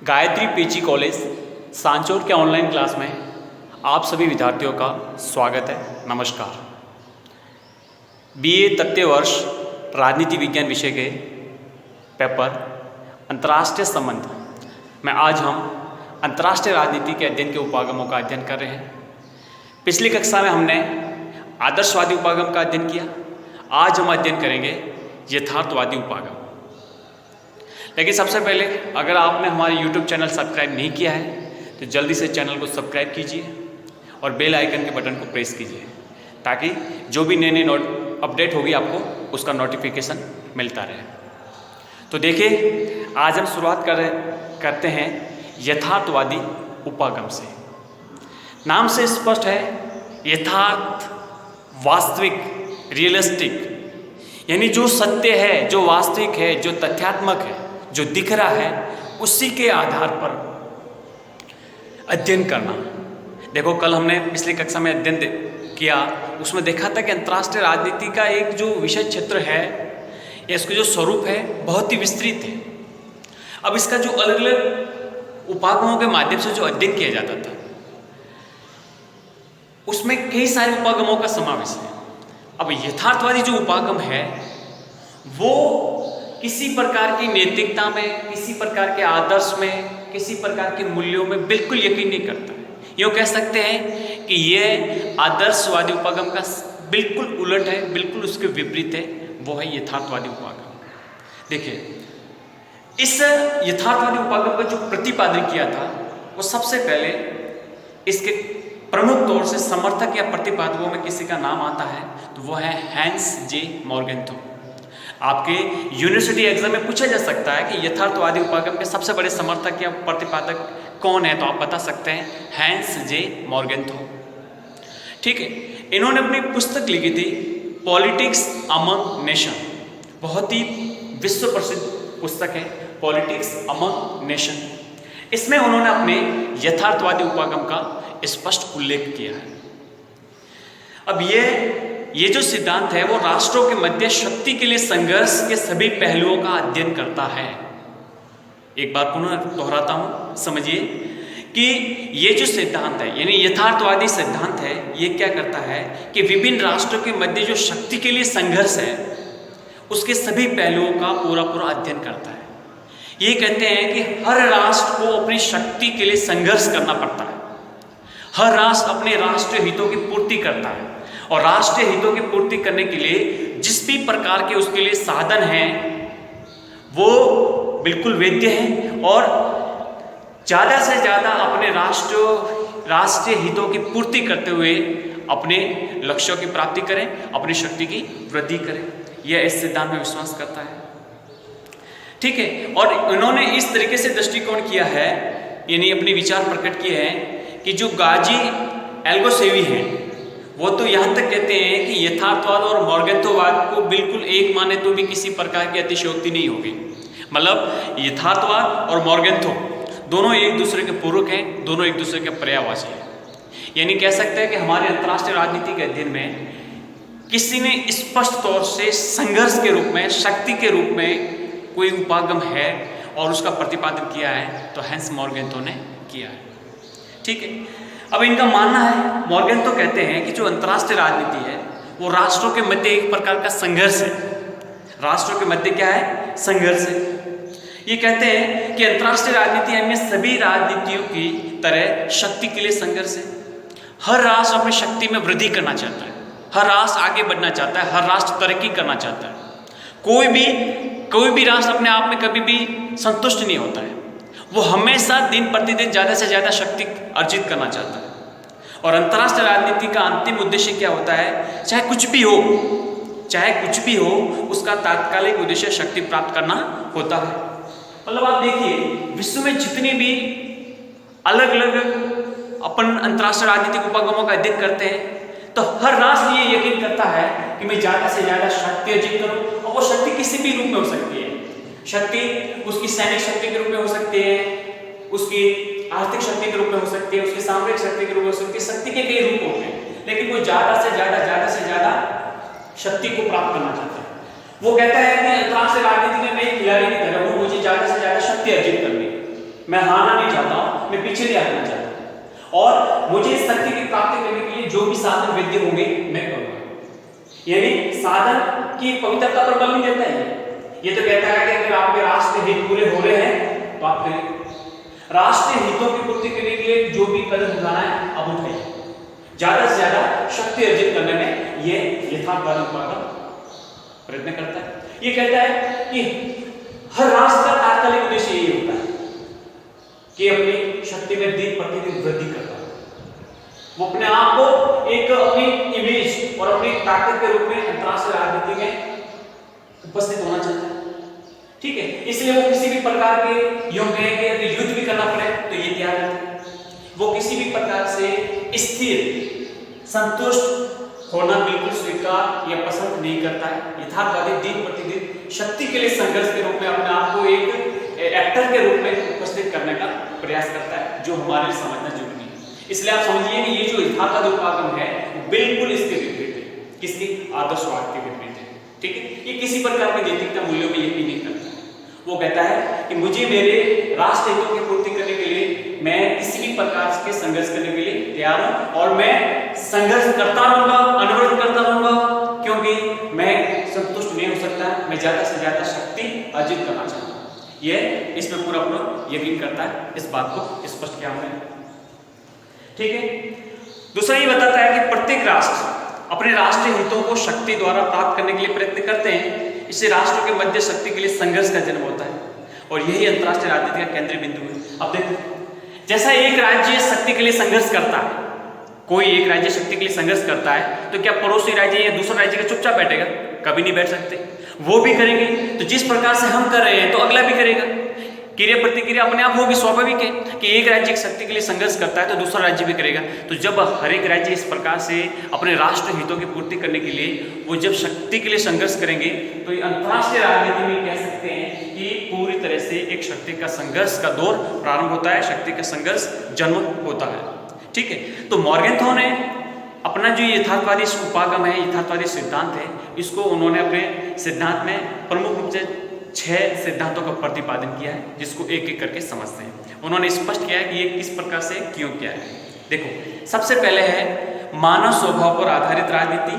Gayatri PG college Sanchore के online class में आप सभी विद्यार्थियों का स्वागत है। नमस्कार। बीए तृतीय वर्ष राजनीति विज्ञान विषय के पेपर अंतर्राष्ट्रीय संबंध में आज हम अंतर्राष्ट्रीय राजनीति के अध्ययन के उपागमों का अध्ययन कर रहे हैं। पिछली कक्षा में हमने आदर्शवादी उपागम का अध्ययन किया। आज हम अध्ययन करेंगे यथार्थवादी उपागम। लेकिन सबसे पहले अगर आपने हमारे YouTube चैनल सब्सक्राइब नहीं किया है तो जल्दी से चैनल को सब्सक्राइब कीजिए और बेल आइकन के बटन को प्रेस कीजिए ताकि जो भी नई अपडेट होगी आपको उसका नोटिफिकेशन मिलता रहे। तो देखिए, आज हम शुरुआत करते हैं यथार्थवादी उपागम से। नाम से स्पष्ट है, यथार्थ, वास्तविक, रियलिस्टिक, यानी जो सत्य है, जो वास्तविक है, जो तथ्यात्मक है, जो दिख रहा है, उसी के आधार पर अध्ययन करना। देखो, कल हमने पिछली कक्षा में अध्ययन किया, उसमें देखा था कि अंतर्राष्ट्रीय राजनीति का एक जो विषय क्षेत्र है या इसका जो स्वरूप है बहुत ही विस्तृत है। अब इसका जो अलग अलग उपागमों के माध्यम से जो अध्ययन किया जाता था उसमें कई सारे उपागमों का समावेश है। अब यथार्थवादी जो उपागम है वो किसी प्रकार की नैतिकता में, किसी प्रकार के आदर्श में, किसी प्रकार के मूल्यों में बिल्कुल यकीन नहीं करता है। यूँ कह सकते हैं कि ये आदर्शवादी उपागम का बिल्कुल उलट है, बिल्कुल उसके विपरीत है। वो है यथार्थवादी उपागम। देखिए, इस यथार्थवादी उपागम का जो प्रतिपादन किया था वो सबसे पहले इसके प्रमुख तौर से समर्थक या प्रतिपादकों में किसी का नाम आता है तो वो है हैंस जे मॉर्गेंथो। आपके यूनिवर्सिटी एग्जाम में पूछा जा सकता है कि यथार्थवादी उपागम के सबसे बड़े समर्थक या प्रतिपादक कौन है, तो आप बता सकते हैं हैंस जे मॉर्गेंथो। ठीक है, इन्होंने अपनी पुस्तक लिखी थी पॉलिटिक्स अमंग नेशन। बहुत ही विश्व प्रसिद्ध पुस्तक है पॉलिटिक्स अमंग नेशन। इसमें उन्होंने अपने यथार्थवादी उपागम का स्पष्ट उल्लेख किया है। अब ये जो सिद्धांत है वो राष्ट्रों के मध्य शक्ति के लिए संघर्ष के सभी पहलुओं का अध्ययन करता है। एक बार पुनः दोहराता हूं, समझिए कि ये जो सिद्धांत है यानी यथार्थवादी सिद्धांत है, ये क्या करता है कि विभिन्न राष्ट्रों के मध्य जो शक्ति के लिए संघर्ष है उसके सभी पहलुओं का पूरा अध्ययन करता है। ये कहते हैं कि हर राष्ट्र को अपनी शक्ति के लिए संघर्ष करना पड़ता है। हर राष्ट्र अपने राष्ट्रीय हितों की पूर्ति करता है और राष्ट्रीय हितों की पूर्ति करने के लिए जिस भी प्रकार के उसके लिए साधन हैं वो बिल्कुल वैध हैं और ज़्यादा से ज़्यादा अपने राष्ट्रीय हितों की पूर्ति करते हुए अपने लक्ष्यों की प्राप्ति करें, अपनी शक्ति की वृद्धि करें। यह इस सिद्धांत में विश्वास करता है। ठीक है, और इन्होंने इस तरीके से दृष्टिकोण किया है, यानी अपने विचार प्रकट किए हैं कि जो गाजी एल्गोसेवी हैं वो तो यहाँ तक कहते हैं कि यथार्थवाद और मॉर्गेंथोवाद को बिल्कुल एक माने तो भी किसी प्रकार की अतिशयोक्ति नहीं होगी। मतलब यथार्थवाद और मॉर्गेंथो दोनों एक दूसरे के पूरक हैं, दोनों एक दूसरे के पर्यायवाची हैं। यानी कह सकते हैं कि हमारे अंतर्राष्ट्रीय राजनीति के अध्ययन में किसी ने स्पष्ट तौर से संघर्ष के रूप में, शक्ति के रूप में कोई उपागम है और उसका प्रतिपादन किया है तो हैंस मॉर्गेंथो ने किया है। ठीक है, अब इनका मानना है, मॉर्गेंथो कहते हैं कि जो अंतर्राष्ट्रीय राजनीति है वो राष्ट्रों के मध्य एक प्रकार का संघर्ष है। राष्ट्रों के मध्य क्या है? संघर्ष है। ये कहते हैं कि अंतर्राष्ट्रीय राजनीति अन्य सभी राजनीतियों की तरह शक्ति के लिए संघर्ष है। हर राष्ट्र अपनी शक्ति में वृद्धि करना चाहता है, हर राष्ट्र आगे बढ़ना चाहता है, हर राष्ट्र तरक्की करना चाहता है। कोई भी राष्ट्र अपने आप में कभी भी संतुष्ट नहीं होता है। वो हमेशा दिन प्रतिदिन ज़्यादा से ज़्यादा शक्ति अर्जित करना चाहता है। और अंतर्राष्ट्रीय राजनीति का अंतिम उद्देश्य क्या होता है? चाहे कुछ भी हो, उसका तात्कालिक उद्देश्य शक्ति प्राप्त करना होता है। मतलब आप देखिए, विश्व में जितनी भी अलग अलग अपन अंतर्राष्ट्रीय राजनीतिक उपागमों का अध्ययन करते हैं तो हर राष्ट्र ये यकीन करता है कि मैं ज़्यादा से ज़्यादा शक्ति अर्जित करूँ, और वो शक्ति किसी भी रूप में हो सकती है। शक्ति उसकी सैनिक शक्ति के रूप में हो सकती है, उसकी आर्थिक शक्ति के रूप में हो सकती है, उसकी सामरिक शक्ति के रूप में हो सकती है। शक्ति के कई रूप होते हैं, लेकिन वो ज़्यादा से ज़्यादा शक्ति को प्राप्त करना चाहता है। वो कहता है कि अंतर्राष्ट्रीय राजनीति में मैं एक खिलाड़ी की तरह हूँ, मुझे ज़्यादा से ज़्यादा शक्ति अर्जित करनी है। मैं हारना नहीं चाहता हूं, मैं पीछे नहीं हटना चाहता, और मुझे इस शक्ति की प्राप्ति करने के लिए जो भी साधन विद्य होंगे मैं करूंगा। यानी साधन की पवित्रता पर बल नहीं देता है, ये तो कहता है कि अगर आपके राष्ट्र हित पूरे हो रहे हैं तो आप करें। राष्ट्रीय हितों की पूर्ति करने के लिए जो भी कदम उठाना है अब उठाइए, ज्यादा से ज्यादा शक्ति अर्जित करने में ये यथार्थवादी उपागम प्रयत्न करता है। ये कहता है कि हर राष्ट्र का तात्कालिक उद्देश्य यही होता है कि अपनी शक्ति में दिन प्रतिदिन वृद्धि करता है। वो अपने आप को एक अपनी इमेज और अपनी ताकत के रूप में अंतर्राष्ट्रीय राजनीति में उपस्थित होना चाहता है। ठीक है, इसलिए वो किसी भी प्रकार के यूं कहें कि अगर युद्ध भी करना पड़े तो ये तैयार रहते हैं। वो किसी भी प्रकार से स्थिर संतुष्ट होना बिल्कुल स्वीकार या पसंद नहीं करता है। यथार्थवादी दिन प्रतिदिन शक्ति के लिए संघर्ष के रूप में अपने आप को एक एक्टर के रूप में उपस्थित करने का प्रयास करता है, जो हमारे लिए समझना जरूरी है। इसलिए आप समझिए कि ये जो यथार्थवादी उपागम है बिल्कुल इसके विपरीत है, किसकी आदर्शवाद के विपरीत है। ठीक है, ये किसी प्रकार के नैतिकता मूल्यों में यकीन नहीं करता। वो कहता है कि मुझे मेरे राष्ट्र हितों की पूर्ति करने के लिए मैं किसी भी प्रकार के संघर्ष करने के लिए तैयार हूं, और मैं संघर्ष करता रहूंगा, अनवरत करता रहूंगा, क्योंकि मैं संतुष्ट नहीं हो सकता, मैं ज्यादा से ज्यादा शक्ति अर्जित करना चाहता हूं। यह इसमें पूरा यकीन करता है, इस बात को स्पष्ट किया हमने। ठीक है, दूसरा ये बताता है कि प्रत्येक राष्ट्र अपने राष्ट्रीय हितों को शक्ति द्वारा प्राप्त करने के लिए प्रयत्न करते हैं। इससे राष्ट्रों के मध्य शक्ति के लिए संघर्ष का जन्म होता है, और यही अंतर्राष्ट्रीय राजनीति का केंद्रीय बिंदु है। अब देखो, जैसा एक राज्य शक्ति के लिए संघर्ष करता है, कोई एक राज्य शक्ति के लिए संघर्ष करता है, तो क्या पड़ोसी राज्य या दूसरा राज्य का चुपचाप बैठेगा? कभी नहीं बैठ सकते, वो भी करेंगे। तो जिस प्रकार से हम कर रहे हैं तो अगला भी करेगा। क्रिया प्रतिक्रिया अपने आप होगी, स्वाभाविक है कि एक राज्य शक्ति के लिए संघर्ष करता है तो दूसरा राज्य भी करेगा। तो जब हर एक राज्य इस प्रकार से अपने राष्ट्र हितों की पूर्ति करने के लिए वो जब शक्ति के लिए संघर्ष करेंगे, तो अंतर्राष्ट्रीय राजनीति में कह सकते हैं कि पूरी तरह से एक शक्ति का संघर्ष का दौर प्रारंभ होता है, शक्ति का संघर्ष जन्म होता है। ठीक है, तो मॉर्गेनथौ ने अपना जो यथार्थवादी उपागम है, यथार्थवादी सिद्धांत है, इसको उन्होंने अपने सिद्धांत में प्रमुख रूप से 6 सिद्धांतों का प्रतिपादन किया है, जिसको एक एक करके समझते हैं। उन्होंने स्पष्ट किया है कि ये किस प्रकार से क्यों किया है। देखो, सबसे पहले है मानव स्वभाव पर आधारित राजनीति,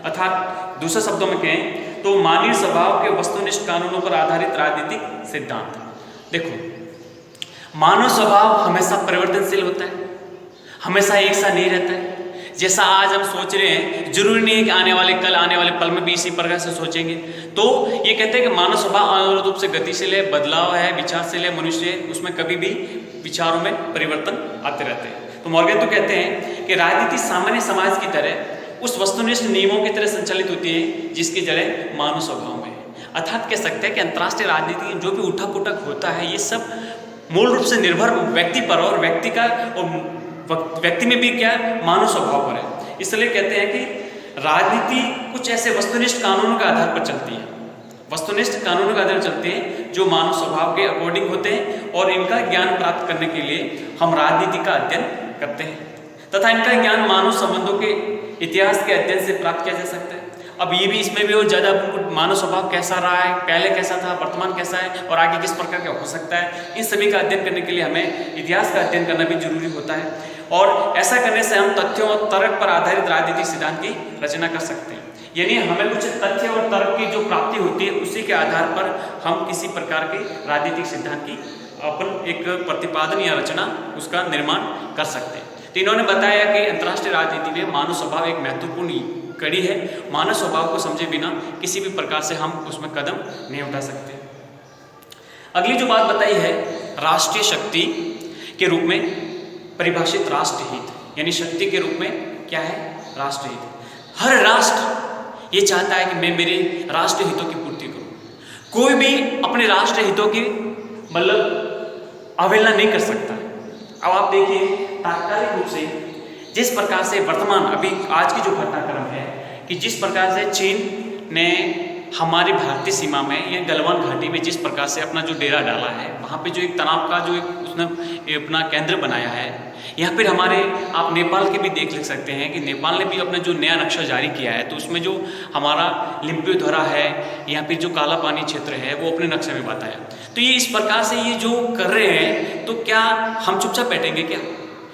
अर्थात दूसरे शब्दों में कहें तो मानवीय स्वभाव के वस्तुनिष्ठ कानूनों पर आधारित राजनीतिक सिद्धांत। देखो, मानव स्वभाव हमेशा परिवर्तनशील होता है, हमेशा एक सा नहीं रहता है। जैसा आज हम सोच रहे हैं, जरूरी नहीं है कि आने वाले पल में भी इसी प्रकार से सोचेंगे। तो ये कहते हैं कि मानव स्वभाव अनिवार्य रूप से गतिशील है, बदलाव है, विचारशील है, मनुष्य है, उसमें कभी भी विचारों में परिवर्तन आते रहते हैं। तो मॉर्गेनथौ कहते हैं कि राजनीति सामान्य समाज की तरह उस वस्तुनिष्ठ नियमों की तरह संचालित होती है जिसकी जड़ें मानव स्वभाव में है। अर्थात कह सकते हैं कि अंतर्राष्ट्रीय राजनीति जो भी उठक उठक होता है, ये सब मूल रूप से निर्भर व्यक्ति पर और व्यक्ति में भी क्या मानव स्वभाव पर है। इसलिए कहते हैं कि राजनीति कुछ ऐसे वस्तुनिष्ठ कानूनों के आधार पर चलती है, वस्तुनिष्ठ कानूनों के आधार पर चलती है जो मानव स्वभाव के अकॉर्डिंग होते हैं, और इनका ज्ञान प्राप्त करने के लिए हम राजनीति का अध्ययन करते हैं तथा इनका ज्ञान मानव संबंधों के इतिहास के अध्ययन से प्राप्त किया जा सकता है। अब ये भी इसमें भी वो ज़्यादा मानव स्वभाव कैसा रहा है, पहले कैसा था, वर्तमान कैसा है और आगे किस प्रकार का हो सकता है, इन सभी का अध्ययन करने के लिए हमें इतिहास का अध्ययन करना भी जरूरी होता है। और ऐसा करने से हम तथ्यों और तर्क पर आधारित राजनीतिक सिद्धांत की रचना कर सकते हैं। यानी हमें कुछ तथ्य और तर्क की जो प्राप्ति होती है, उसी के आधार पर हम किसी प्रकार के राजनीतिक सिद्धांत की अपन एक प्रतिपादन या रचना उसका निर्माण कर सकते हैं। तो इन्होंने बताया कि अंतर्राष्ट्रीय राजनीति में मानव स्वभाव एक महत्वपूर्ण कड़ी है। मानव स्वभाव को समझे बिना किसी भी प्रकार से हम उसमें कदम नहीं उठा सकते। अगली जो बात बताई है, राष्ट्रीय शक्ति के रूप में परिभाषित राष्ट्रहित, यानी शक्ति के रूप में क्या है, राष्ट्रहित। हर राष्ट्र ये चाहता है कि मैं मेरे राष्ट्र हितों की पूर्ति करूं। कोई भी अपने राष्ट्र हितों की मतलब अवहेलना नहीं कर सकता। अब आप देखिए, तात्कालिक रूप से जिस प्रकार से वर्तमान अभी आज की जो घटनाक्रम है कि जिस प्रकार से चीन ने हमारी भारतीय सीमा में या गलवान घाटी में जिस प्रकार से अपना जो डेरा डाला है, वहाँ पे जो एक तनाव का जो एक उसने अपना केंद्र बनाया है, यहाँ पर हमारे आप नेपाल के भी देख सकते हैं कि नेपाल ने भी अपना जो नया नक्शा जारी किया है, तो उसमें जो हमारा लिम्पियोधरा है या फिर जो काला पानी क्षेत्र है वो अपने नक्शे में बताया। तो ये इस प्रकार से ये जो कर रहे हैं, तो क्या हम चुपचाप बैठेंगे क्या?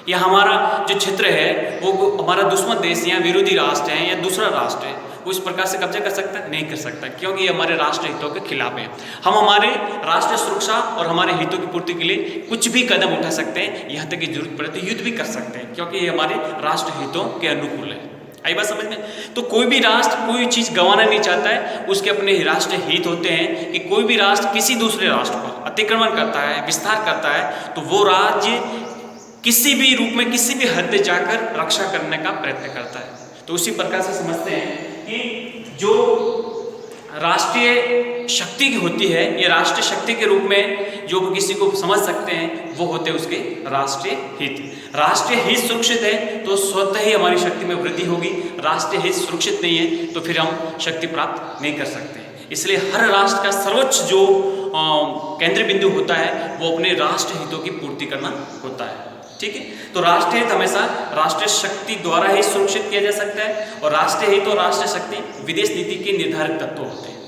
या हमारा जो क्षेत्र है वो हमारा दुश्मन देश या विरोधी राष्ट्र है या दूसरा राष्ट्र है, वो इस प्रकार से कब्जा कर सकता है? नहीं कर सकता, क्योंकि ये हमारे राष्ट्र हितों के खिलाफ है। हम हमारे राष्ट्र सुरक्षा और हमारे हितों की पूर्ति के लिए कुछ भी कदम उठा सकते हैं, यहाँ तक की जरूरत पड़े तो युद्ध भी कर सकते हैं, क्योंकि ये हमारे राष्ट्र हितों के अनुकूल है। आई बात समझ में? तो कोई भी राष्ट्र कोई चीज़ गंवाना नहीं चाहता है, उसके अपने राष्ट्र हित होते हैं कि कोई भी राष्ट्र किसी दूसरे राष्ट्र पर अतिक्रमण करता है, विस्तार करता है, तो वो राज्य किसी भी रूप में किसी भी हद जाकर रक्षा करने का प्रयत्न करता है। तो उसी प्रकार से समझते हैं कि जो राष्ट्रीय शक्ति होती है, ये राष्ट्रीय शक्ति के रूप में जो किसी को समझ सकते हैं वो होते हैं उसके राष्ट्रीय हित। राष्ट्रीय हित सुरक्षित है तो स्वतः ही हमारी शक्ति में वृद्धि होगी, राष्ट्रीय हित सुरक्षित नहीं है तो फिर हम शक्ति प्राप्त नहीं कर सकते। इसलिए हर राष्ट्र का सर्वोच्च जो केंद्र बिंदु होता है वो अपने राष्ट्र हितों की पूर्ति करना होता है। ठीक है, तो राष्ट्रीय हित हमेशा राष्ट्रीय शक्ति द्वारा ही सुरक्षित किया जा सकता है, और राष्ट्रीय हित और राष्ट्रीय शक्ति विदेश नीति के निर्धारित तत्व होते हैं।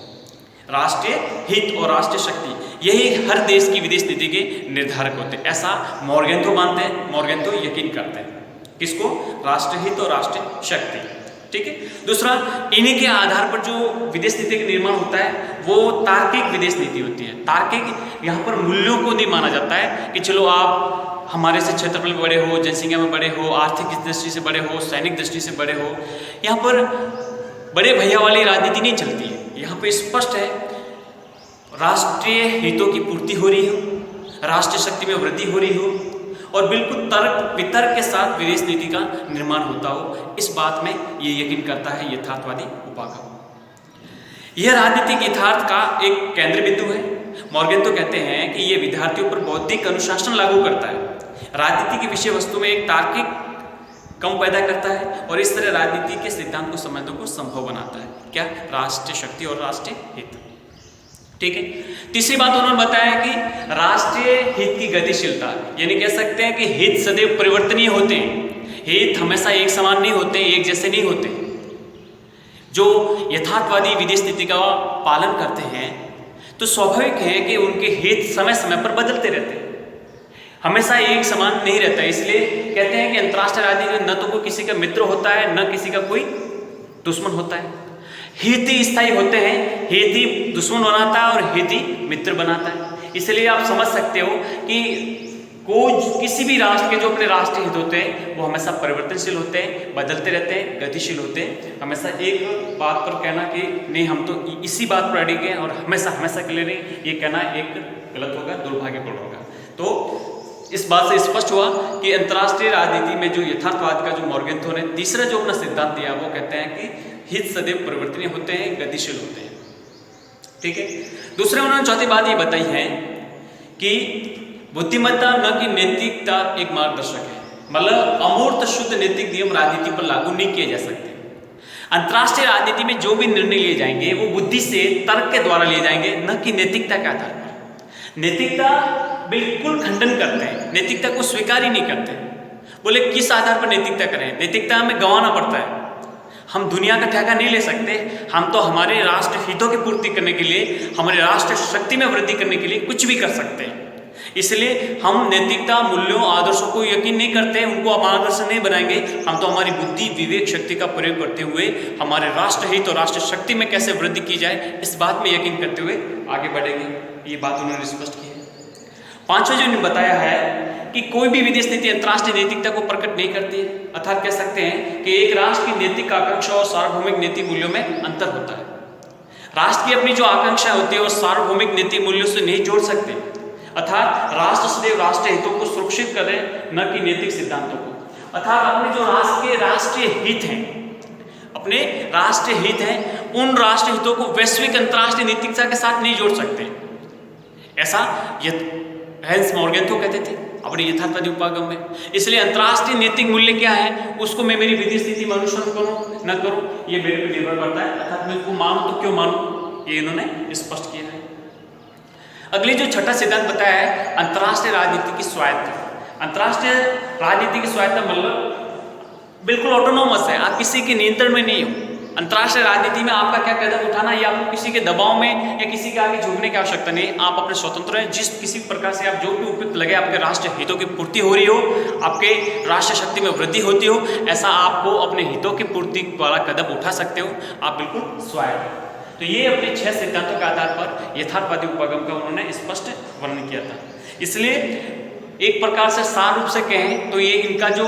राष्ट्रीय हित और राष्ट्रीय शक्ति यही हर देश की विदेश नीति के निर्धारक होते हैं, ऐसा मॉर्गेंथो मानते हैं, मॉर्गेंथो यकीन करते हैं। किसको? राष्ट्रीय हित और राष्ट्रीय शक्ति। ठीक है, दूसरा, इन्हीं के आधार पर जो विदेश नीति का निर्माण होता है वो तार्किक विदेश नीति होती है। तार्किक, यहाँ पर मूल्यों को नहीं माना जाता है कि चलो आप हमारे से क्षेत्रफल में बड़े हो, जनसंख्या में बड़े हो, आर्थिक दृष्टि से बड़े हो, सैनिक दृष्टि से बड़े हो, यहाँ पर बड़े भैया वाली राजनीति नहीं चलती है। यहाँ पे स्पष्ट है राष्ट्रीय हितों की पूर्ति हो रही हो, राष्ट्रीय शक्ति में वृद्धि हो रही हो, और बिल्कुल तर्क वितर्क के साथ विदेश नीति का निर्माण होता हो, इस बात में ये यकीन करता है यथार्थवादी उपागम। यह राजनीतिक यथार्थ का एक केंद्र बिंदु है। मॉर्गेंथो कहते हैं कि यह विद्यार्थियों पर बौद्धिक अनुशासन लागू करता है, राजनीति की विषय वस्तु में एक तार्किक कम पैदा करता है, और इस तरह राजनीति के सिद्धांत को समझने को संभव बनाता है। क्या? राष्ट्रीय शक्ति और राष्ट्रीय हित। ठीक है, तीसरी बात उन्होंने बताया कि राष्ट्रीय हित की गतिशीलता, यानी कह सकते हैं कि हित सदैव परिवर्तनीय होते हैं, हित हमेशा एक समान नहीं होते, एक जैसे नहीं होते। जो यथार्थवादी विदेश नीति का पालन करते हैं तो स्वाभाविक है कि उनके हित समय समय पर बदलते रहते हैं, हमेशा एक समान नहीं रहता। इसलिए कहते हैं कि अंतर्राष्ट्रीय राजनीति न तो कोई किसी का मित्र होता है, न किसी का कोई दुश्मन होता है। हित ही स्थायी होते हैं, हित ही दुश्मन बनाता है और हित ही मित्र बनाता है। इसलिए आप समझ सकते हो कि किसी भी राष्ट्र के जो अपने राष्ट्रीय हित होते हैं वो हमेशा परिवर्तनशील होते हैं, बदलते रहते हैं, गतिशील होते हैं। हमेशा एक बात पर कहना कि नहीं हम तो इसी बात पर अड़े गए और हमेशा हमेशा के लिए नहीं, ये कहना एक गलत होगा, दुर्भाग्यपूर्ण होगा। तो इस बात से स्पष्ट हुआ कि अंतर्राष्ट्रीय राजनीति में जो यथार्थवाद का जो मॉर्गेंथो ने तीसरा जो अपना सिद्धांत दिया वो कहते हैं कि हित सदैव परिवर्तनीय होते हैं, गतिशील होते हैं। ठीक है, दूसरे उन्होंने चौथी बात ये बताई है कि बुद्धिमत्ता न कि नैतिकता एक मार्गदर्शक है, मतलब अमूर्त शुद्ध नैतिक नियम राजनीति पर लागू नहीं किए जा सकते। अंतर्राष्ट्रीय राजनीति में जो भी निर्णय लिए जाएंगे वो बुद्धि से, तर्क के द्वारा लिए जाएंगे, न कि नैतिकता के आधार पर। नैतिकता बिल्कुल खंडन करते हैं, नैतिकता को स्वीकार ही नहीं करते। बोले किस आधार पर नैतिकता करें? नैतिकता हमें गंवाना पड़ता है, हम दुनिया का ठेका नहीं ले सकते। हम तो हमारे राष्ट्र हितों की पूर्ति करने के लिए, हमारे राष्ट्र शक्ति में वृद्धि करने के लिए कुछ भी कर सकते हैं। इसलिए हम नैतिकता, मूल्यों, आदर्शों को यकीन नहीं करते, उनको हम आदर्श नहीं बनाएंगे। हम तो हमारी बुद्धि, विवेक शक्ति का प्रयोग करते हुए हमारे राष्ट्र हित और राष्ट्र शक्ति में कैसे वृद्धि की जाए इस बात में यकीन करते हुए आगे बढ़ेंगे। ये बात उन्होंने स्पष्ट की है। पांचवा जो उन्होंने बताया है कि कोई भी विदेश नीति अंतर्राष्ट्रीय नैतिकता को प्रकट नहीं करती है, अर्थात कह सकते हैं कि एक राष्ट्र की नैतिक आकांक्षा और सार्वभौमिक नैतिक मूल्यों में अंतर होता है। राष्ट्र की अपनी जो आकांक्षा होती है वो सार्वभौमिक नैतिक मूल्यों से नहीं जोड़ सकते, अर्थात राष्ट्र सदैव राष्ट्रीय हितों को सुरक्षित करें, न कि नैतिक सिद्धांतों को। अर्थात अपने जो राष्ट्र के राष्ट्रीय हित हैं, अपने राष्ट्रीय हित हैं, उन राष्ट्रीय हितों को वैश्विक अंतर्राष्ट्रीय नैतिकता के साथ नहीं जोड़ सकते। ऐसा हैंस मॉर्गेंथो कहते थे अपने यथार्थवादी उपागम में। इसलिए अंतर्राष्ट्रीय नैतिक मूल्य क्या है, उसको मैं मेरी विदेश नीति में अनुसरण करूं न करूं, ये मेरे पे निर्भर करता है। अर्थात मैं उसको मानूं तो क्यों मानूं, ये इन्होंने स्पष्ट किया है। अगली जो छठा सिद्धांत बताया है अंतर्राष्ट्रीय राजनीति की स्वायत्तता। अंतर्राष्ट्रीय राजनीति की स्वायत्तता मतलब बिल्कुल ऑटोनोमस है, आप किसी के नियंत्रण में नहीं हो। अंतर्राष्ट्रीय राजनीति में आपका क्या कदम उठाना या आपको किसी के दबाव में या किसी के आगे झुकने की आवश्यकता नहीं, आप अपने स्वतंत्र हैं। जिस किसी प्रकार से आप जो भी उपयुक्त लगे, आपके राष्ट्र हितों की पूर्ति हो रही हो, आपके राष्ट्र शक्ति में वृद्धि होती हो, ऐसा आपको अपने हितों की पूर्ति वाला कदम उठा सकते हो, आप बिल्कुल स्वायत्त हैं। तो ये अपने 6 सिद्धांतों के आधार पर यथार्थवादी उपागम का उन्होंने स्पष्ट वर्णन किया था। इसलिए एक प्रकार से सार रूप से कहें तो ये इनका जो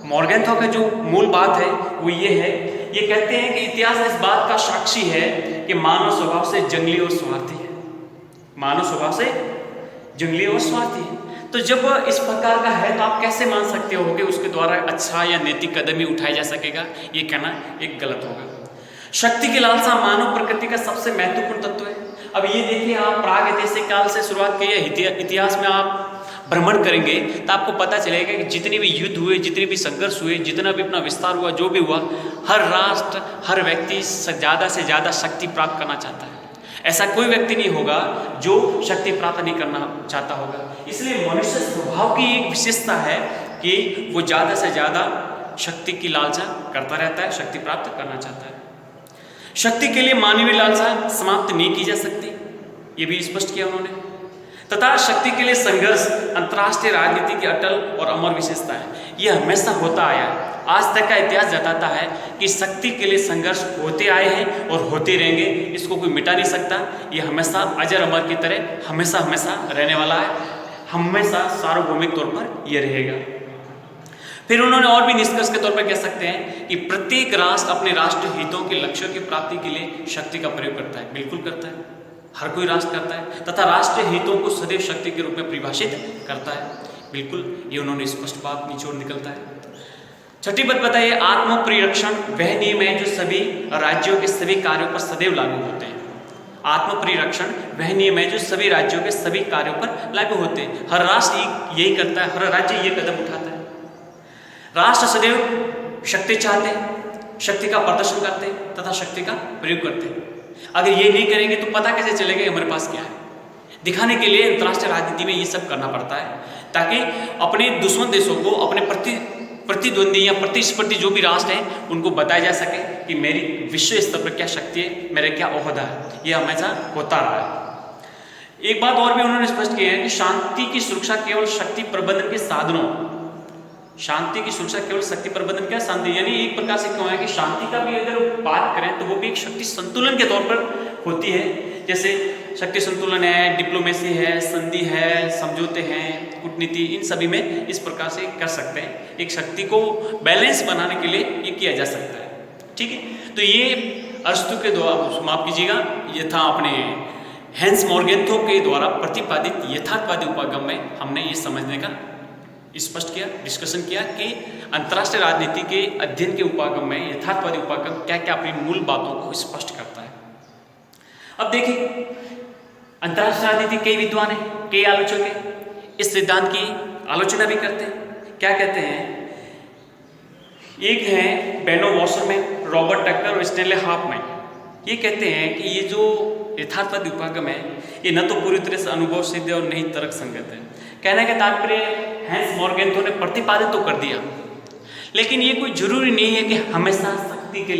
मॉर्गेंथौ का जो मूल बात है वो ये है, ये कहते हैं कि इतिहास इस बात का साक्षी है कि मानव स्वभाव से जंगली और स्वार्थी है। मानव स्वभाव से जंगली और स्वार्थी है। तो जब इस प्रकार का है तो आप कैसे मान सकते हो कि उसके द्वारा अच्छा या नैतिक कदम ही उठाया जा सकेगा? ये कहना एक गलत होगा। शक्ति की लालसा मानव प्रकृति का सबसे महत्वपूर्ण तत्व है। अब ये देखिए, आप प्राग ऐतिहासिक काल से शुरुआत की है, इतिहास में आप भ्रमण करेंगे तो आपको पता चलेगा कि जितने भी युद्ध हुए, जितने भी संघर्ष हुए, जितना भी अपना विस्तार हुआ, जो भी हुआ, हर राष्ट्र, हर व्यक्ति ज़्यादा से ज़्यादा शक्ति प्राप्त करना चाहता है। ऐसा कोई व्यक्ति नहीं होगा जो शक्ति प्राप्त नहीं करना चाहता होगा। इसलिए मनुष्य स्वभाव की एक विशेषता है कि वो ज़्यादा से ज़्यादा शक्ति की लालसा करता रहता है, शक्ति प्राप्त करना चाहता है। शक्ति के लिए मानवीय लालसा समाप्त नहीं की जा सकती, ये भी स्पष्ट किया उन्होंने। तथा शक्ति के लिए संघर्ष अंतर्राष्ट्रीय राजनीति की अटल और अमर विशेषता है। यह हमेशा होता आया है। आज तक का इतिहास बताता है कि शक्ति के लिए संघर्ष होते आए हैं और होते रहेंगे, इसको कोई मिटा नहीं सकता। यह हमेशा अजर अमर की तरह हमेशा हमेशा रहने वाला है, हमेशा सार्वभौमिक तौर पर यह रहेगा। फिर उन्होंने और भी निष्कर्ष के तौर पर कह सकते हैं कि प्रत्येक राष्ट्र अपने राष्ट्र हितों के लक्ष्यों की प्राप्ति के लिए शक्ति का प्रयोग करता है। बिल्कुल करता है, हर कोई राष्ट्र करता है, तथा राष्ट्रीय हितों को सदैव शक्ति के रूप में परिभाषित करता है। बिल्कुल, ये उन्होंने स्पष्ट बात निचोड़ निकलता है। छठी बात बताइए, आत्म परिरक्षण वह नियम है जो सभी राज्यों के सभी कार्यों पर सदैव लागू होते हैं। आत्म परिरक्षण वह नियम है जो सभी राज्यों के सभी कार्यों पर लागू होते हैं। हर राष्ट्र यही करता है, हर राज्य ये कदम उठाता है। राष्ट्र सदैव शक्ति चाहते हैं, शक्ति का प्रदर्शन करते हैं तथा शक्ति का प्रयोग करते हैं। अगर ये नहीं करेंगे तो पता कैसे चलेगा हमारे पास क्या है? दिखाने के लिए अंतर्राष्ट्रीय राजनीति में ये सब करना पड़ता है, ताकि अपने दुश्मन देशों को, अपने प्रतिद्वंदी या प्रतिस्पर्धी जो भी राष्ट्र हैं, उनको बताया जा सके कि मेरी विश्व स्तर पर क्या शक्ति है, मेरा क्या ओहदा है। ये हमेशा होता रहा है। एक बात और भी उन्होंने स्पष्ट की है कि शांति की सुरक्षा केवल शक्ति प्रबंधन के साधनों, शांति की सुरक्षा केवल शक्ति प्रबंधन क्या शांति, यानी एक प्रकार से क्यों है कि शांति का भी अगर बात करें तो वो भी एक शक्ति संतुलन के तौर पर होती है। जैसे शक्ति संतुलन है, डिप्लोमेसी है, संधि है, समझौते हैं, कूटनीति, इन सभी में इस प्रकार से कर सकते हैं। एक शक्ति को बैलेंस बनाने के लिए ये किया जा सकता है। ठीक है, तो ये अरस्तु के द्वारा, माफ कीजिएगा, ये था अपने हैंस मॉर्गेंथौ के द्वारा प्रतिपादित यथार्थवादी उपागम में हमने ये समझने का स्पष्ट किया, डिस्कशन किया कि अंतर्राष्ट्रीय राजनीति के अध्ययन के उपागम में यथार्थवादी उपागम क्या क्या अपनी मूल बातों को स्पष्ट करता है। अब देखिए, अंतर्राष्ट्रीय राजनीति कई विद्वान हैं, कई आलोचक हैं, इस सिद्धांत की आलोचना भी करते हैं। क्या कहते हैं? एक है बेनो वॉशरमैन, रॉबर्ट टक्कर और स्टैनले हाफमैन। ये कहते हैं कि ये जो यथार्थवादी उपागम है, ये न तो पूरी तरह से अनुभव सिद्ध है और नहीं तर्क संगत है। कहने का तात्पर्य हैंस मॉर्गेंथौ ने प्रतिपादित तो कर दिया, लेकिन ये कोई जरूरी नहीं है कि हमेशा शक्ति के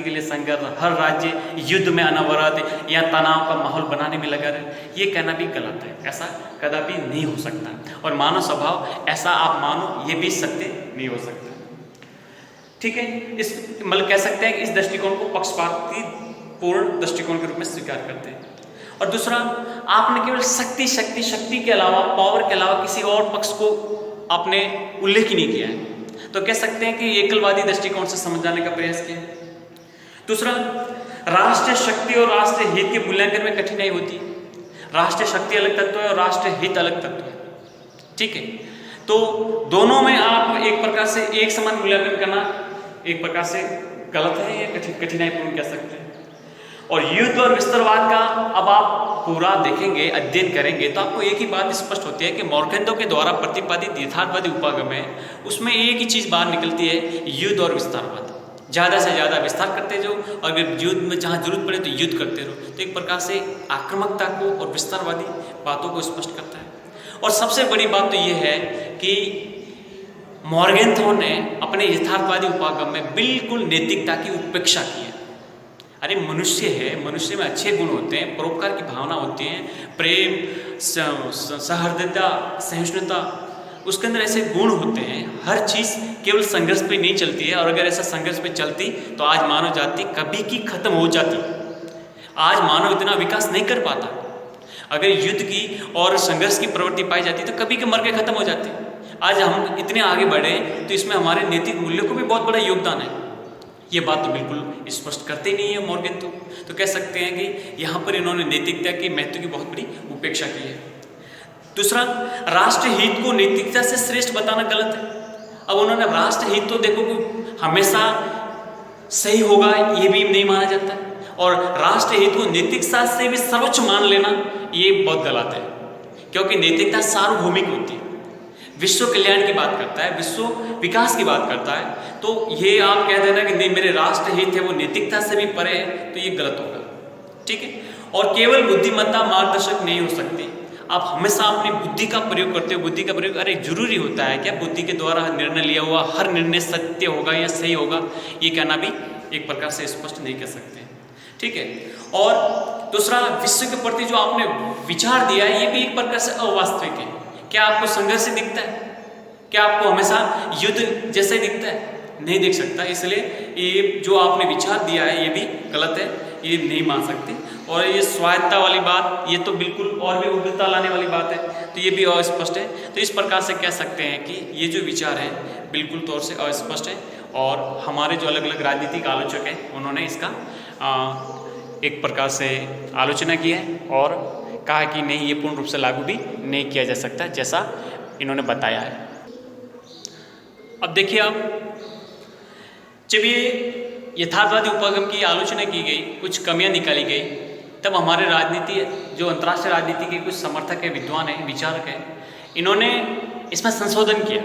लिए संघर्ष, हर राज्य युद्ध में अनवरत या तनाव का माहौल बनाने में लगा रहे। ये कहना भी गलत है, ऐसा कदापि नहीं हो सकता। और मानव स्वभाव ऐसा आप मानो, ये भी सत्य नहीं हो सकता। ठीक है, इस मतलब कह सकते हैं कि इस दृष्टिकोण को पक्षपाती पूर्ण दृष्टिकोण के रूप में स्वीकार करते हैं। और दूसरा, आपने केवल शक्ति के अलावा, पावर के अलावा किसी और पक्ष को आपने उल्लेख ही नहीं किया है, तो कह सकते हैं कि एकलवादी दृष्टिकोण से समझाने का प्रयास किया। दूसरा, राष्ट्रीय शक्ति और राष्ट्रीय हित के मूल्यांकन में कठिनाई होती है। राष्ट्रीय शक्ति अलग तत्व है और राष्ट्रीय हित अलग तत्व है। ठीक है, तो दोनों में आप एक प्रकार से एक समान मूल्यांकन करना एक प्रकार से गलत है या कठिनाईपूर्ण कह सकते हैं। और युद्ध और विस्तारवाद का अब आप पूरा देखेंगे, अध्ययन करेंगे, तो आपको एक ही बात स्पष्ट होती है कि मॉर्गेंथौ के द्वारा प्रतिपादित यथार्थवादी उपागम है, उसमें एक ही चीज़ बाहर निकलती है, युद्ध और विस्तारवाद। ज़्यादा से ज़्यादा विस्तार करते जाओ, और अगर युद्ध में जहाँ जरूरत पड़े तो युद्ध करते रहो। तो एक प्रकार से आक्रामकता को और विस्तारवादी बातों को स्पष्ट करता है। और सबसे बड़ी बात तो ये है कि मॉर्गेंथ्रॉन ने अपने यथार्थवादी उपागम में बिल्कुल नैतिकता की उपेक्षा की है। अरे मनुष्य है, मनुष्य में अच्छे गुण होते हैं, परोपकार की भावना होती है, प्रेम, सहृदयता, सहिष्णुता, उसके अंदर ऐसे गुण होते हैं। हर चीज़ केवल संघर्ष पे नहीं चलती है, और अगर ऐसा संघर्ष पे चलती तो आज मानव जाति कभी की खत्म हो जाती। आज मानव इतना विकास नहीं कर पाता। अगर युद्ध की और संघर्ष की प्रवृत्ति पाई जाती तो कभी के मर के खत्म हो जाते। आज हम इतने आगे बढ़े तो इसमें हमारे नैतिक मूल्यों को भी बहुत बड़ा योगदान है। ये बात तो बिल्कुल स्पष्ट करते नहीं है मॉर्गेंथ्रॉन। तो कह सकते हैं कि यहाँ पर इन्होंने नैतिकता के महत्व की बहुत बड़ी उपेक्षा की है। दूसरा, राष्ट्र हित को नैतिकता से श्रेष्ठ बताना गलत है। अब उन्होंने राष्ट्र हित तो देखो कि हमेशा सही होगा ये भी नहीं माना जाता है, और राष्ट्र हित को नैतिकता से भी सर्वोच्च मान लेना ये बहुत गलत है, क्योंकि नैतिकता सार्वभौमिक होती है, विश्व कल्याण की बात करता है, विश्व विकास की बात करता है। तो ये आप कह देना कि नहीं मेरे राष्ट्र हित है वो नैतिकता से भी परे है, तो ये गलत होगा। ठीक है। और केवल बुद्धिमत्ता मार्गदर्शक नहीं हो सकती। आप हमेशा अपनी बुद्धि का प्रयोग करते हो। बुद्धि का प्रयोग अरे जरूरी होता है क्या? बुद्धि के द्वारा निर्णय लिया हुआ हर निर्णय सत्य होगा या सही होगा, ये कहना भी एक प्रकार से स्पष्ट नहीं कह सकते। ठीक है। और दूसरा, विश्व के प्रति जो आपने विचार दिया है ये भी एक प्रकार से अवास्तविक है। क्या आपको संघर्ष दिखता है? क्या आपको हमेशा युद्ध जैसे दिखता है? नहीं दिख सकता। इसलिए ये जो आपने विचार दिया है ये भी गलत है, ये नहीं मान सकते। और ये स्वायत्ता वाली बात, ये तो बिल्कुल और भी उग्रता लाने वाली बात है, तो ये भी अस्पष्ट है। तो इस प्रकार से कह सकते हैं कि ये जो विचार है बिल्कुल तौर से अस्पष्ट है, और हमारे जो अलग अलग राजनीतिक आलोचक हैं उन्होंने इसका एक प्रकार से आलोचना की है और कहा कि नहीं ये पूर्ण रूप से लागू भी नहीं किया जा सकता जैसा इन्होंने बताया है। अब देखिए, आप जब ये यथार्थवादी उपागम की आलोचना की गई, कुछ कमियां निकाली गई, तब हमारे राजनीति जो अंतर्राष्ट्रीय राजनीति के कुछ समर्थक है, विद्वान हैं, विचारक हैं, इन्होंने इसमें संशोधन किया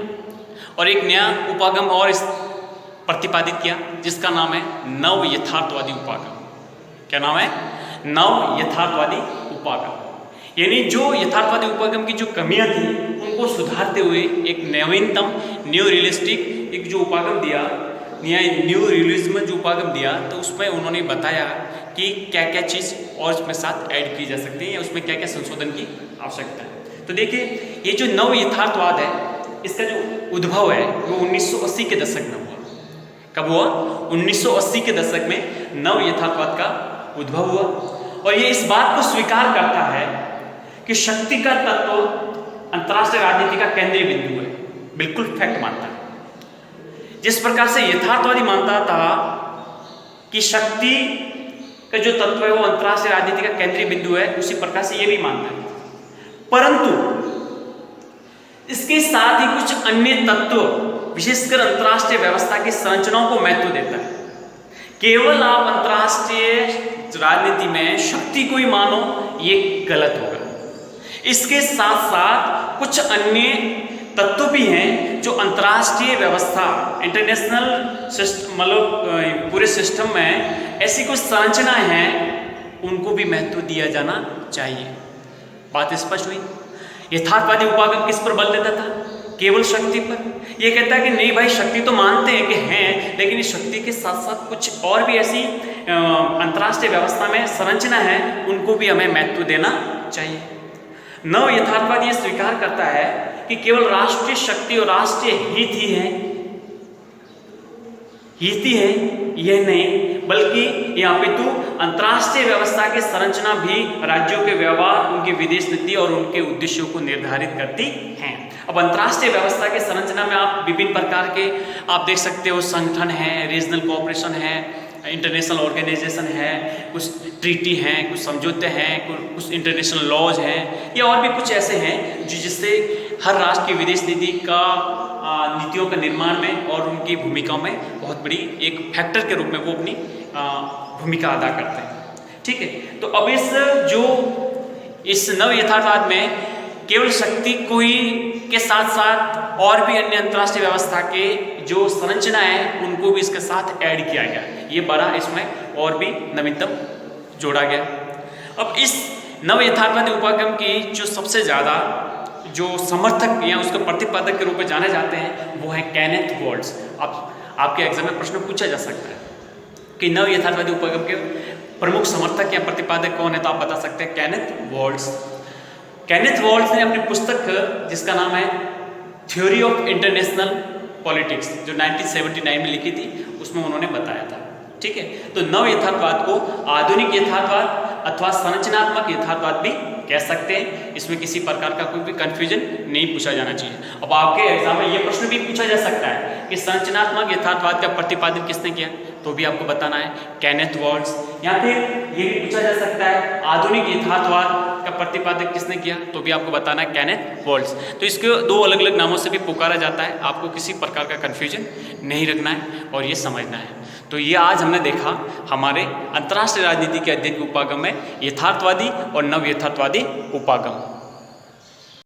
और एक नया उपागम और प्रतिपादित किया जिसका नाम है नव यथार्थवादी उपागम। क्या नाम है? नव यथार्थवादी उपागम। यानी जो यथार्थवादी उपागम की जो कमियां थी उनको सुधारते हुए एक नवीनतम न्यू रियलिस्टिक एक जो उपागम दिया, न्यू रियलिज्म जो उपागम दिया, तो उसमें उन्होंने बताया कि क्या क्या चीज़ और इसमें साथ ऐड की जा सकती है या उसमें क्या क्या संशोधन की आवश्यकता है। तो देखिए, ये जो नव यथार्थवाद है इसका जो उद्भव है वो 1980 के दशक में हुआ। कब हुआ? 1980 के दशक में नव यथार्थवाद का उद्भव हुआ, और ये इस बात को स्वीकार करता है कि शक्ति का तत्व अंतर्राष्ट्रीय राजनीति का केंद्रीय बिंदु है। बिल्कुल फैक्ट मानता है। जिस प्रकार से यथार्थवादी मानता था कि शक्ति का जो तत्व है वो अंतर्राष्ट्रीय राजनीति का केंद्रीय बिंदु है, उसी प्रकार से ये भी मानता है। परंतु इसके साथ ही कुछ अन्य तत्व, विशेषकर अंतर्राष्ट्रीय व्यवस्था की संरचनाओं को महत्व देता है। केवल आप अंतर्राष्ट्रीय राजनीति में शक्ति को ही मानो, ये गलत होगा। इसके साथ साथ कुछ अन्य तत्व भी हैं जो अंतर्राष्ट्रीय व्यवस्था, इंटरनेशनल सिस्टम, मतलब पूरे सिस्टम में ऐसी कुछ संरचनाएं हैं उनको भी महत्व दिया जाना चाहिए। बात स्पष्ट हुई। यथार्थवादी उपागम किस पर बल देता था? केवल शक्ति पर। यह कहता है कि नहीं भाई, शक्ति तो मानते हैं कि हैं, लेकिन इस शक्ति के साथ साथ कुछ और भी ऐसी अंतर्राष्ट्रीय व्यवस्था में संरचना है, उनको भी हमें महत्व देना चाहिए। नव यथार्थवाद ये स्वीकार करता है कि केवल राष्ट्रीय शक्ति और राष्ट्रीय हित ही है, यह नहीं, बल्कि यहाँ अपितु अंतर्राष्ट्रीय व्यवस्था की संरचना भी राज्यों के व्यवहार, उनकी विदेश नीति और उनके उद्देश्यों को निर्धारित करती हैं। अब अंतर्राष्ट्रीय व्यवस्था के संरचना में आप विभिन्न प्रकार के आप देख सकते हो, संगठन है, रीजनल कोऑपरेशन है, इंटरनेशनल ऑर्गेनाइजेशन है, कुछ ट्रीटी हैं, कुछ समझौते हैं, कुछ इंटरनेशनल लॉज हैं, या और भी कुछ ऐसे हैं जो जिससे हर राष्ट्र की विदेश नीति का नीतियों का निर्माण में और उनकी भूमिका में बहुत बड़ी एक फैक्टर के रूप में वो अपनी भूमिका अदा करते हैं। ठीक है। तो अब इस नव यथार्थवाद में केवल शक्ति को ही के साथ साथ और भी अन्य अंतर्राष्ट्रीय व्यवस्था के जो संरचना है उनको भी इसके साथ ऐड किया गया। ये बड़ा इसमें और भी नवीनतम जोड़ा गया। अब इस नव यथार्थवादी उपागम की जो सबसे ज़्यादा जो समर्थक या उसके प्रतिपादक के रूप में जाने जाते हैं वो है केनेथ वॉल्ट्ज। अब आपके एग्जाम में प्रश्न पूछा जा सकता है कि नव यथार्थवादी उपागम के प्रमुख समर्थक या प्रतिपादक कौन है, तो आप बता सकते हैं केनेथ वॉल्ट्ज। केनेथ वॉल्ट्ज ने अपनी पुस्तक जिसका नाम है थ्योरी ऑफ इंटरनेशनल पॉलिटिक्स जो 1979 में लिखी थी उसमें उन्होंने बताया था। ठीक है, तो नव यथार्थवाद को आधुनिक यथार्थवाद अथवा संरचनात्मक यथार्थवाद भी कह सकते हैं। इसमें किसी प्रकार का कोई भी कंफ्यूजन नहीं पूछा जाना चाहिए। अब आपके एग्जाम में ये प्रश्न भी पूछा जा सकता है कि संरचनात्मक यथार्थवाद का प्रतिपादन किसने किया, तो भी आपको बताना है केनेथ वॉल्ट्ज। या फिर ये भी पूछा जा सकता है आधुनिक यथार्थवाद का प्रतिपादक किसने किया, तो भी आपको बताना है केनेथ वॉल्ट्ज। तो इसको दो अलग अलग नामों से भी पुकारा जाता है, आपको किसी प्रकार का कंफ्यूजन नहीं रखना है और ये समझना है। तो ये आज हमने देखा हमारे अंतर्राष्ट्रीय राजनीति के अध्ययन के उपागम में यथार्थवादी और नव यथार्थवादी उपागम।